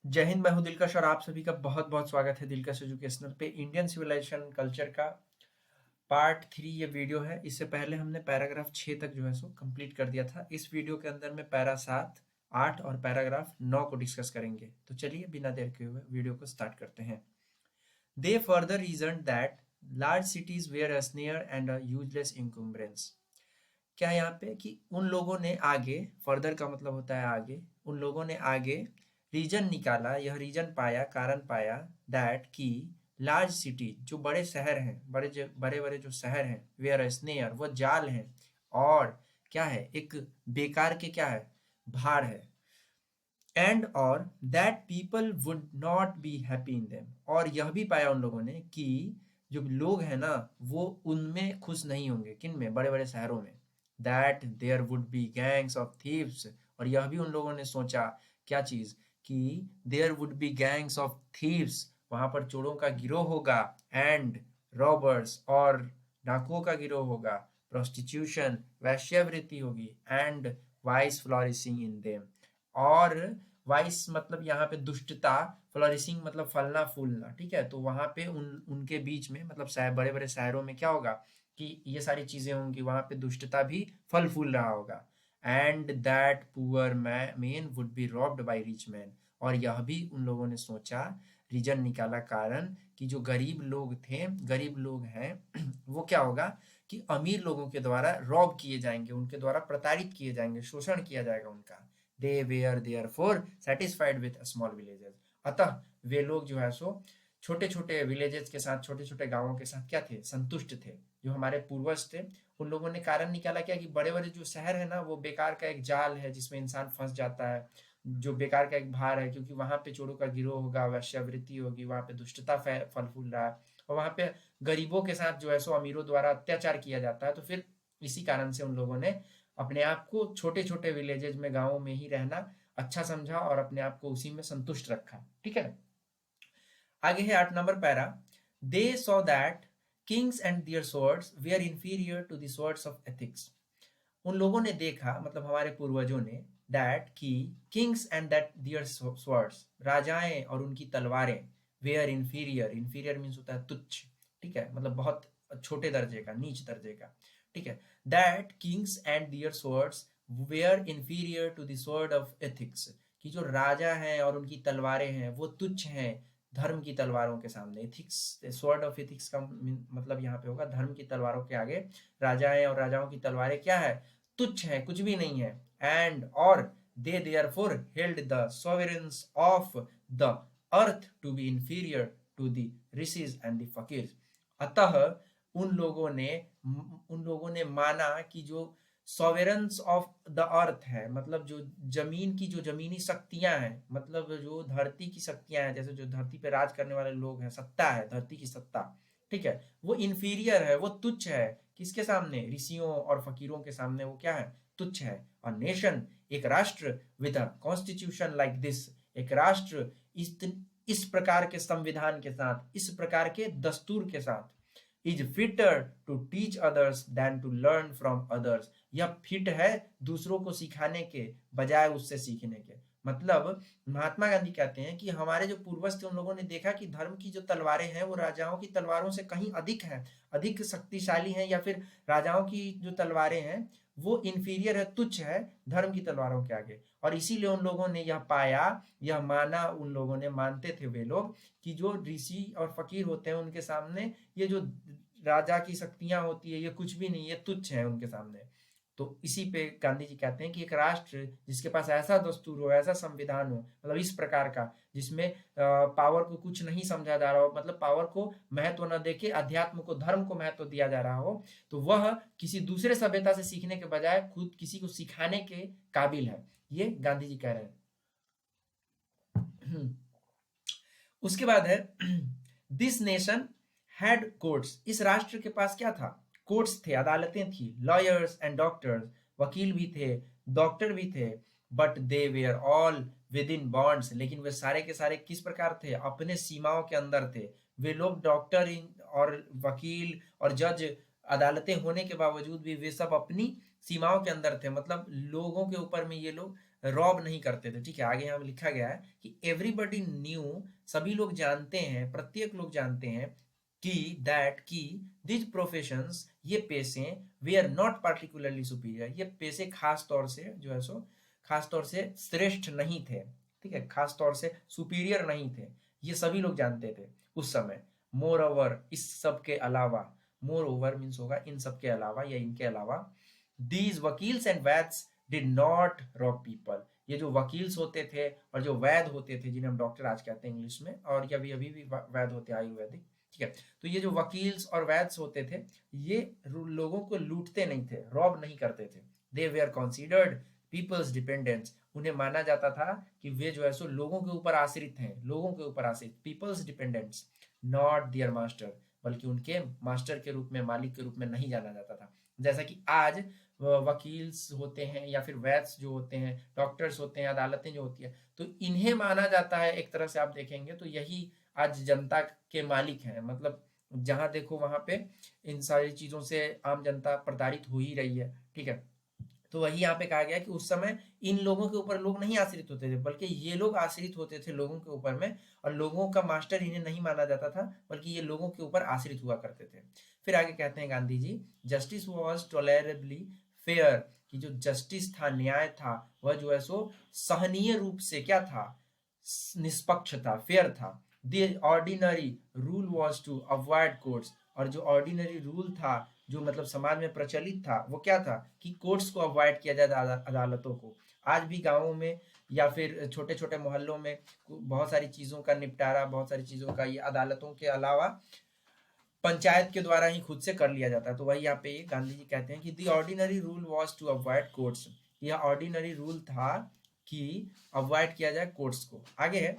जय हिंद। मैं हूं दिलकश और आप सभी का बहुत बहुत स्वागत है दिलकश एजुकेशनल पे। इंडियन सिविलाइजेशन कल्चर का पार्ट 3 ये वीडियो है। इससे पहले हमने पैराग्राफ 6 तक जो है सो कंप्लीट कर दिया था। इस वीडियो के अंदर में पैरा 7, 8 और पैराग्राफ 9 को डिस्कस करेंगे। तो चलिए बिना देर के हुए वीडियो को स्टार्ट करते हैं। They further reason that large cities were a snare and a useless encumbrance. क्या है यहाँ पे कि उन लोगों ने आगे, फर्दर का मतलब होता है आगे, उन लोगों ने आगे रीजन निकाला, यह रीजन पाया, कारण पाया, दैट कि लार्ज सिटी जो बड़े शहर हैं, बड़े बड़े जो शहर हैं, वेयर स्नेयर वो जाल हैं, और क्या है एक बेकार के क्या है भार है, एंड और that people would not be happy in them. और यह भी पाया उन लोगों ने कि जो लोग हैं ना वो उनमें खुश नहीं होंगे। किन में? बड़े बड़े शहरों में। That there would be gangs of thieves. और यह भी उन लोगों ने सोचा क्या चीज कि there would be gangs of thieves, वहां पर चोरों का गिरोह होगा, एंड रॉबर्स और डाकुओं का गिरोह होगा, प्रोस्टिट्यूशन वैश्यावृत्ति होगी, and vice flourishing in them. और वाइस मतलब यहाँ पे दुष्टता, फ्लोरिशिंग मतलब फलना फूलना। ठीक है, तो वहां पे उनके बीच में मतलब शहर, बड़े बड़े शहरों में क्या होगा कि ये सारी चीजें होंगी, वहां पे दुष्टता भी फल फूल रहा होगा। And that poor man would be robbed by rich man. और यह भी उन लोगों ने सोचा, रीजन निकाला, कारण कि जो गरीब लोग थे, गरीब लोग हैं वो क्या होगा कि अमीर लोगों के द्वारा रॉब किए जाएंगे, उनके द्वारा प्रताड़ित किए जाएंगे, शोषण किया जाएगा उनका। They were therefore satisfied with small villages. अतः वे लोग जो है सो छोटे छोटे विलेजेस के साथ, छोटे छोटे गांवों के साथ क्या थे? संतुष्ट थे। जो हमारे पूर्वज थे उन लोगों ने कारण निकाला क्या कि बड़े बड़े जो शहर है ना वो बेकार का एक जाल है जिसमें इंसान फंस जाता है, जो बेकार का एक भार है, क्योंकि वहां पे चोरों का गिरोह होगा, वैश्यावृत्ति होगी, वहां पे दुष्टता फल फूल रहा है, और वहां पे गरीबों के साथ जो है सो अमीरों द्वारा अत्याचार किया जाता है। तो फिर इसी कारण से उन लोगों ने अपने आप को छोटे छोटे विलेजेस में, गांवों में ही रहना अच्छा समझा और अपने आप को उसी में संतुष्ट रखा। ठीक है, आगे है 8 number para. They saw that kings and their swords were inferior to the swords of ethics. उन लोगों ने देखा, मतलब हमारे पूर्वजों ने, दैट की kings and that their swords, राजाएं और उनकी तलवारें, वेयर इंफीरियर, इंफीरियर मीन्स होता है तुच्छ। ठीक है, मतलब बहुत छोटे दर्जे का, नीच दर्जे का। ठीक है, that kings and their swords were inferior to the sword of ethics, कि जो राजा हैं और उनकी तलवारें हैं वो तुच्छ हैं धर्म की तलवारों के सामने। एथिक्स, स्वॉर्ड ऑफ एथिक्स का मतलब यहाँ पे होगा धर्म की तलवारों के आगे राजाएं और राजाओं की तलवारें क्या है? तुच्छ है, कुछ भी नहीं है। एंड और they therefore held the sovereigns of the earth to be inferior to the rishis and the fakir. अतः उन लोगों ने माना कि जो सॉवरेन्स ऑफ द अर्थ है, मतलब जो जमीन की, जो जमीनी शक्तियां हैं, मतलब जो धरती की शक्तियां हैं, जैसे जो धरती पे राज करने वाले लोग हैं, सत्ता है, धरती की सत्ता। ठीक है, वो इंफीरियर है, वो तुच्छ है किसके सामने? ऋषियों और फकीरों के सामने वो क्या है? तुच्छ है। और नेशन, एक राष्ट्र, with a constitution like this, एक राष्ट्र इस प्रकार के संविधान के साथ, इस प्रकार के दस्तूर के साथ, is fitter to teach others than to learn from others. यह फिट है दूसरों को सिखाने के बजाय उससे सीखने के। मतलब महात्मा गांधी कहते हैं कि हमारे जो पूर्वज थे उन लोगों ने देखा कि धर्म की जो तलवारें हैं वो राजाओं की तलवारों से कहीं अधिक हैं, अधिक शक्तिशाली हैं, या फिर राजाओं की जो तलवारें हैं वो इंफीरियर है, तुच्छ है धर्म की तलवारों के आगे। और इसीलिए उन लोगों ने यह पाया, यह माना, उन लोगों ने मानते थे वे लोग कि जो ऋषि और फकीर होते हैं उनके सामने ये जो राजा की शक्तियां होती है ये कुछ भी नहीं, ये तुच्छ है उनके सामने। तो इसी पे गांधी जी कहते हैं कि एक राष्ट्र जिसके पास ऐसा दस्तूर हो, ऐसा संविधान हो, मतलब इस प्रकार का, जिसमें पावर को कुछ नहीं समझा जा रहा हो, मतलब पावर को महत्व न देके अध्यात्म को, धर्म को महत्व दिया जा रहा हो, तो वह किसी दूसरे सभ्यता से सीखने के बजाय खुद किसी को सिखाने के काबिल है। ये गांधी जी कह रहे हैं। उसके बाद है दिस नेशन हैड कोर्ट्स। इस राष्ट्र के पास क्या था? कोर्ट्स थे, अदालतें थी, लॉयर्स एंड डॉक्टर्स, वकील भी थे, डॉक्टर भी थे, but they were all within bonds. लेकिन वे सारे के सारे किस प्रकार थे? अपने सीमाओं के अंदर थे। वे लोग डॉक्टर और वकील और जज, अदालतें होने के बावजूद भी वे सब अपनी सीमाओं के अंदर थे, मतलब लोगों के ऊपर में ये लोग रॉब नहीं करते थे। ठीक है, आगे यहाँ लिखा गया है कि एवरीबडी न्यू, सभी लोग जानते हैं, प्रत्येक लोग जानते हैं कि दैट की दिज प्रोफेशंस, ये पेशे, वे आर नॉट पार्टिकुलरली सुपीरियर, ये पेशे खास तौर से जो है सो खास तौर से श्रेष्ठ नहीं थे। ठीक है, खास तौर से सुपीरियर नहीं थे, ये सभी लोग जानते थे उस समय। मोर ओवर, इस सब के अलावा, मोर ओवर मीन्स होगा इन सब के अलावा या इनके अलावा, these vakils and vaids did not rob people, ये जो वकील्स होते थे और जो वैद होते थे, जिन्हें हम डॉक्टर आज कहते हैं इंग्लिश में, और ये अभी भी वैद होते हैं आयुर्वेदिक। ठीक है, तो ये जो वकील्स और वैद्स होते थे, ये लोगों को लूटते नहीं थे, रॉब नहीं करते थे। दे वेयर कंसीडर्ड पीपल्स डिपेंडेंट्स, उन्हें माना जाता था कि वे जो है सो लोगों के ऊपर आश्रित हैं, लोगों के ऊपर आश्रित, peoples dependents, not their master, बल्कि उनके मास्टर के रूप में, मालिक के रूप में नहीं जाना जाता था। जैसा कि आज वकील्स होते हैं या फिर वैद्स जो होते हैं, डॉक्टर्स होते हैं, अदालतें जो होती है, तो इन्हें माना जाता है, एक तरह से आप देखेंगे तो यही आज जनता के मालिक हैं। मतलब जहां देखो वहां पे इन सारी चीजों से आम जनता प्रताड़ित हो ही रही है। ठीक है, तो वही यहाँ पे कहा गया कि उस समय इन लोगों के ऊपर लोग नहीं आश्रित होते थे, बल्कि ये लोग आश्रित होते थे लोगों के ऊपर में, और लोगों का मास्टर इन्हें नहीं माना जाता था, बल्कि ये लोगों के ऊपर आश्रित हुआ करते थे। फिर आगे कहते हैं Gandhi ji, justice was टॉलरेबली fair, कि जो जस्टिस था, न्याय था, वह जो है सो सहनीय रूप से क्या था, निष्पक्ष था, फेयर था। The ordinary rule was to avoid courts, और जो ऑर्डिनरी रूल था, जो मतलब समाज में प्रचलित था, वो क्या था कि कोर्ट्स को अवॉइड किया जाए, अदालतों को। आज भी गांवों में या फिर छोटे छोटे मोहल्लों में बहुत सारी चीजों का निपटारा, बहुत सारी चीजों का ये अदालतों के अलावा पंचायत के द्वारा ही खुद से कर लिया जाता है। तो वही यहाँ पे गांधी जी कहते हैं कि the ordinary rule was to avoid courts, यह ऑर्डिनरी रूल था कि अवॉइड किया जाए कोर्ट्स को। आगे है,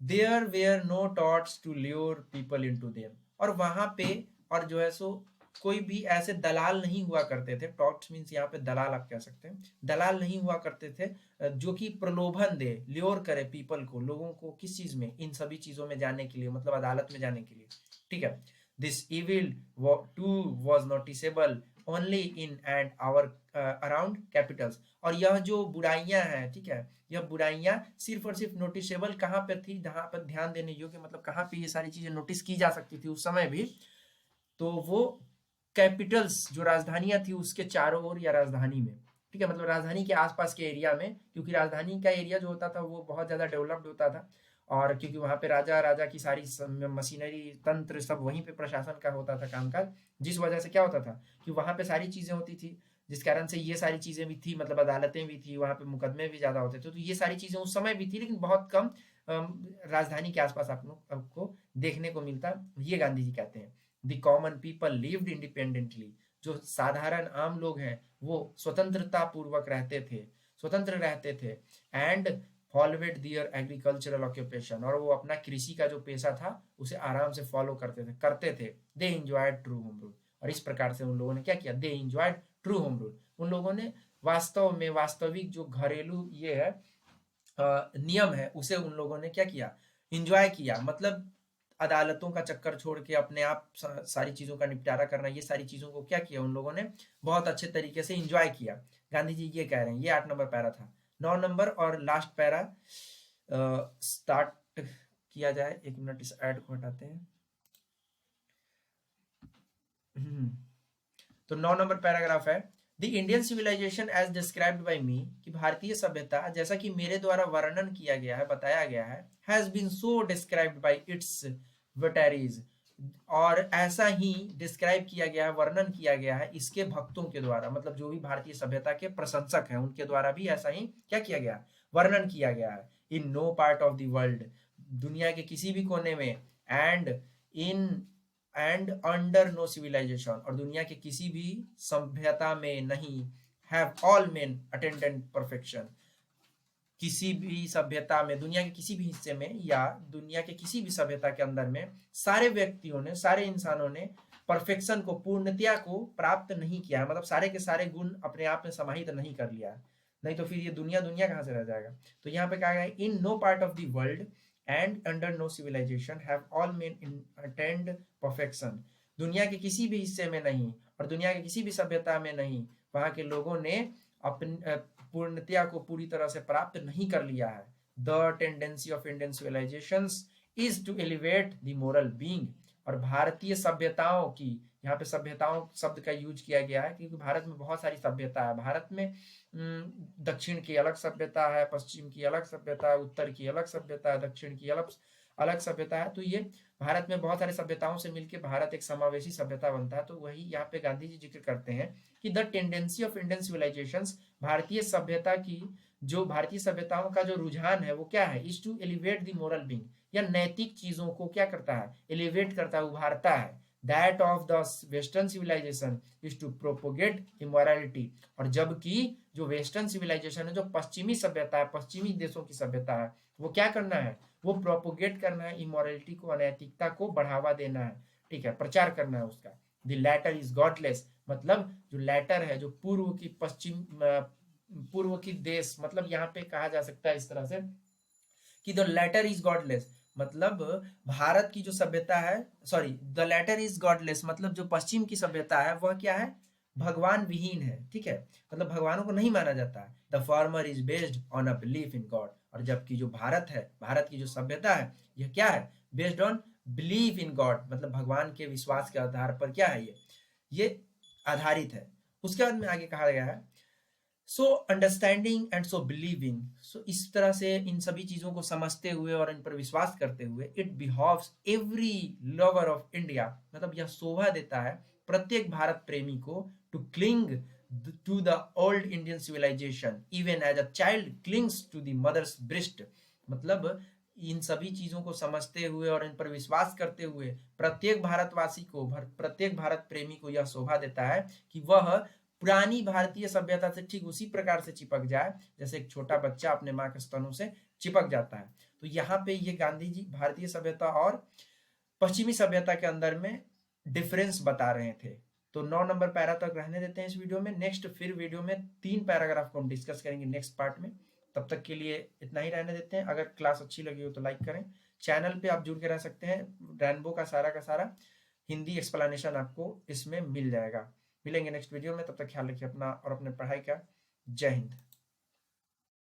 there were no touts to lure people into them, और वहां पे और जो है सो कोई भी ऐसे दलाल नहीं हुआ करते थे। टॉट्स मीन्स यहाँ पे दलाल आप कह सकते हैं, दलाल नहीं हुआ करते थे जो कि प्रलोभन दे, ल्योर करे पीपल को, लोगों को किस चीज में, इन सभी चीजों में जाने के लिए, मतलब अदालत में जाने के लिए। ठीक है, this evil too was noticeable only in and our around capitals, और यह जो बुराइयां हैं, ठीक है, यह बुराइयां सिर्फ और सिर्फ नोटिसेबल कहाँ पर थी, जहां पर ध्यान देने योग्य, मतलब कहाँ पे ये सारी चीजें नोटिस की जा सकती थी उस समय भी, तो वो कैपिटल्स जो राजधानियां थी उसके चारों ओर या राजधानी में। ठीक है, मतलब राजधानी के आसपास के एरिया में, क्योंकि राजधानी का एरिया जो होता था वो बहुत ज्यादा डेवलप्ड होता था, और क्योंकि वहां पे राजा राजा की सारी मशीनरी, तंत्र सब वहीं पे प्रशासन का होता था कामकाज, जिस वजह से क्या होता था कि वहां पे सारी चीजें होती थी, जिस कारण से ये सारी चीजें भी थी, मतलब अदालतें भी थी, वहां पे मुकदमे भी ज्यादा होते थे। तो ये सारी चीजें उस समय भी थी, लेकिन बहुत कम राजधानी के आसपास आपको देखने को मिलता। ये गांधी जी कहते हैं, the common people lived independently, जो साधारण आम लोग हैं वो स्वतंत्रता पूर्वक रहते थे, स्वतंत्र रहते थे, एंड फॉलोवेड दियर एग्रीकल्चरल ऑक्यूपेशन, और वो अपना कृषि का जो पेशा था उसे आराम से फॉलो करते थे। दे इंजॉयड ट्रू होम रूल, और इस प्रकार से उन लोगों ने क्या किया, दे इंजॉयड ट्रू होम रूल, उन लोगों ने वास्तव में वास्तविक जो घरेलू ये है नियम है, उसे उन लोगों ने क्या किया, इंजॉय किया। मतलब अदालतों का चक्कर छोड़ के अपने आप सारी चीजों का निपटारा करना, ये सारी चीजों को क्या किया उन लोगों ने, बहुत अच्छे तरीके से इंजॉय किया। गांधी जी ये कह रहे हैं। ये 8 नंबर पैरा था। 9 नंबर और लास्ट पैरा स्टार्ट किया जाए। 1 मिनट, इस ऐड को हटाते हैं। तो 9 नंबर पैराग्राफ है, the Indian civilization as described by me, कि भारतीय सभ्यता जैसा कि मेरे द्वारा वर्णन किया गया है, बताया गया है, has been so described by its votaries, और ऐसा ही डिस्क्राइब किया गया है, वर्णन किया गया है इसके भक्तों के द्वारा, मतलब जो भी भारतीय सभ्यता के प्रशंसक हैं उनके द्वारा भी ऐसा ही क्या किया गया, वर्णन किया गया है। In no part of the world, दुनिया के किसी भी कोने में, एंड अंडर नो सिविलाइजेशन, और दुनिया के किसी भी सभ्यता में नहीं, have all main attendant perfection, किसी भी सभ्यता में, दुनिया के किसी भी हिस्से में या दुनिया के किसी भी सभ्यता के अंदर में सारे व्यक्तियों ने, सारे इंसानों ने परफेक्शन को, पूर्णतया को प्राप्त नहीं किया है, मतलब सारे के सारे गुण अपने आप में समाहित नहीं कर लिया है, नहीं तो फिर ये दुनिया दुनिया कहां से रह जाएगा। तो यहाँ पे कहा गया, in no part of the world and under no civilisation have all men attained perfection, दुनिया के किसी भी हिस्से में नहीं और दुनिया के किसी भी सभ्यता में नहीं, वहां के लोगों ने अपने पूर्णतया को पूरी तरह से प्राप्त नहीं कर लिया है। The tendency of Indian civilisations is to elevate the moral being. और भारतीय सभ्यताओं की, यहाँ पे सभ्यताओं शब्द का यूज किया गया है क्योंकि भारत में बहुत सारी सभ्यता है। भारत में दक्षिण की अलग सभ्यता है, पश्चिम की अलग सभ्यता है, उत्तर की अलग सभ्यता है, दक्षिण की अलग अलग सभ्यता है। तो ये भारत में बहुत सारी सभ्यताओं से मिलकर भारत एक समावेशी सभ्यता बनता है। तो वही यहाँ पे गांधी जी जिक्र करते हैं कि the tendency of Indian civilisations, भारतीय सभ्यता की, जो भारतीय सभ्यताओं का जो रुझान है वो क्या है, is to elevate the moral being, या नैतिक चीजों को क्या करता है, एलिवेट करता है, उभारता है। That of the western civilisation is to propagate immorality. और जबकि जो वेस्टर्न सिविलाइजेशन है, जो पश्चिमी सभ्यता है, पश्चिमी देशों की सभ्यता है, वो क्या करना है, वो प्रोपोगेट करना है इमोरलिटी को, अनैतिकता को बढ़ावा देना है, ठीक है, प्रचार करना है उसका। द लैटर इज गॉडलेस, मतलब जो लैटर है, जो पूर्व की पश्चिम पूर्व की देश, मतलब यहाँ पे कहा जा सकता है इस तरह से कि द लेटर इज गॉडलेस, मतलब भारत की जो सभ्यता है, sorry, the latter is godless मतलब जो पश्चिम की सभ्यता है वह क्या है, भगवान विहीन है, ठीक है, मतलब भगवानों को नहीं माना जाता है। The former is based on a belief in God. और जबकि जो भारत है, भारत की जो सभ्यता है, यह क्या है, based on belief in God, मतलब भगवान के विश्वास के आधार पर क्या है, ये आधारित है। उसके बाद में आगे कहा गया है so understanding and so believing. सो इस तरह से इन सभी चीजों को समझते हुए और इन पर विश्वास करते हुए, it behoves every lover of India, मतलब यह शोभा देता है प्रत्येक भारत प्रेमी को, to cling to the old Indian civilization even as a child clings to the mother's breast. मतलब इन सभी चीजों को समझते हुए और इन पर विश्वास करते हुए प्रत्येक भारतवासी को, प्रत्येक भारत प्रेमी को यह शोभा देता है कि वह पुरानी भारतीय सभ्यता से ठीक उसी प्रकार से चिपक जाए जैसे एक छोटा बच्चा अपने माँ के स्तनों से चिपक जाता है। तो यहाँ पे ये गांधी जी भारतीय सभ्यता और पश्चिमी सभ्यता के अंदर में डिफरेंस बता रहे थे। तो 9 नंबर पैरा तक रहने देते हैं इस वीडियो में। नेक्स्ट फिर वीडियो में 3 पैराग्राफ को हम डिस्कस करेंगे नेक्स्ट पार्ट में। तब तक के लिए इतना ही रहने देते हैं। अगर क्लास अच्छी लगी हो तो लाइक करें। चैनल पे आप जुड़ के रह सकते हैं। रैनबो का सारा हिंदी एक्सप्लेनेशन आपको इसमें मिल जाएगा। मिलेंगे नेक्स्ट वीडियो में, तब तक ख्याल रखिए अपना और अपने पढ़ाई का। जय हिंद।